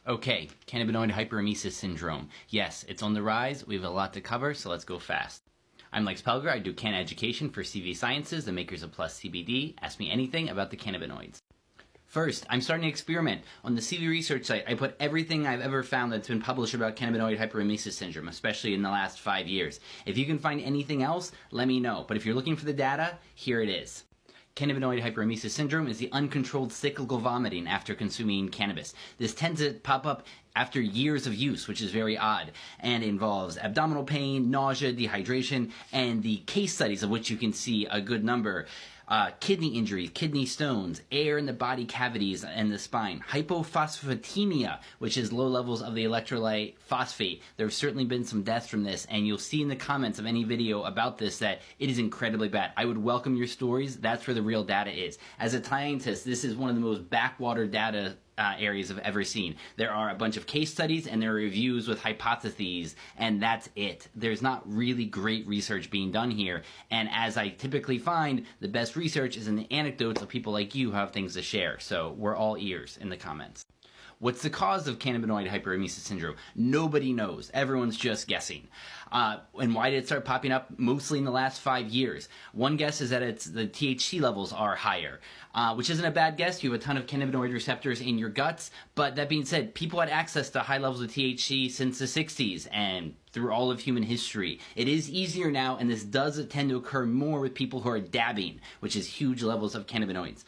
Okay, Cannabinoid Hyperemesis Syndrome. Yes, it's on the rise. We have a lot to cover, so let's go fast. I'm Lex Pelger. I do canna education for CV Sciences, the makers of Plus CBD. Ask me anything about the cannabinoids. First, I'm starting to experiment. On the CVResearch site, I put everything I've ever found that's been published about Cannabinoid Hyperemesis Syndrome, especially in the last 5 years. If you can find anything else, let me know. But if you're looking for the data, here it is. Cannabinoid Hyperemesis Syndrome is the uncontrolled cyclical vomiting after consuming cannabis. This tends to pop up after years of use, which is very odd, and involves abdominal pain, nausea, dehydration, and the case studies of which you can see a good number. Kidney injuries, kidney stones, air in the body cavities and the spine, hypophosphatemia, which is low levels of the electrolyte phosphate. There have certainly been some deaths from this, and you'll see in the comments of any video about this that it is incredibly bad. I would welcome your stories. That's where the real data is. As a scientist, this is one of the most backwater data areas I've ever seen. There are a bunch of case studies and there are reviews with hypotheses, and that's it. There's not really great research being done here, and as I typically find, the best research is in the anecdotes of people like you who have things to share, so we're all ears in the comments. What's the cause of cannabinoid hyperemesis syndrome? Nobody knows. Everyone's just guessing. And why did it start popping up? Mostly in the last 5 years. One guess is that the THC levels are higher, which isn't a bad guess. You have a ton of cannabinoid receptors in your guts. But that being said, people had access to high levels of THC since the 60s and through all of human history. It is easier now, and this does tend to occur more with people who are dabbing, which is huge levels of cannabinoids.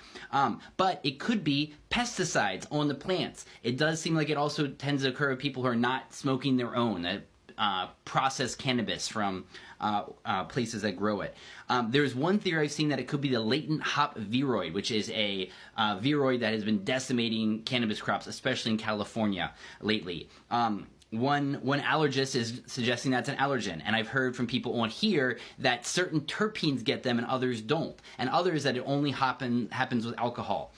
But it could be pesticides on the plants. It does seem like it also tends to occur with people who are not smoking their own, that processed cannabis from places that grow it. There's one theory I've seen that it could be the latent hop viroid, which is a viroid that has been decimating cannabis crops, especially in California lately. One allergist is suggesting that's an allergen, and I've heard from people on here that certain terpenes get them and others don't, and others that it only happens with alcohol.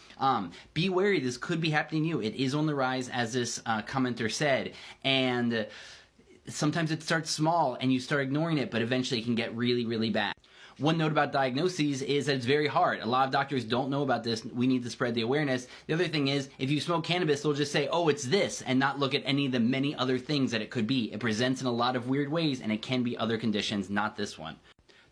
Be wary, this could be happening to you. It is on the rise, as this commenter said, and sometimes it starts small and you start ignoring it, but eventually it can get really, really bad. One note about diagnoses is that it's very hard. A lot of doctors don't know about this. We need to spread the awareness. The other thing is, if you smoke cannabis, they'll just say, oh, it's this, and not look at any of the many other things that it could be. It presents in a lot of weird ways, and it can be other conditions, not this one.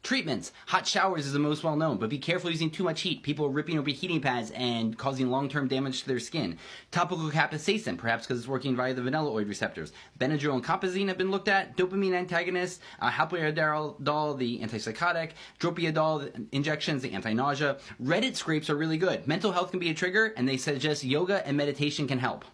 Treatments. Hot showers is the most well known, but be careful using too much heat. People are ripping over heating pads and causing long-term damage to their skin. Topical capsaicin, perhaps because it's working via the vanilloid receptors. Benadryl and compazine have been looked at. Dopamine antagonists, haloperidol, the antipsychotic, droperidol injections, the anti-nausea. Reddit scrapes are really good. Mental health can be a trigger, and they suggest yoga and meditation can help.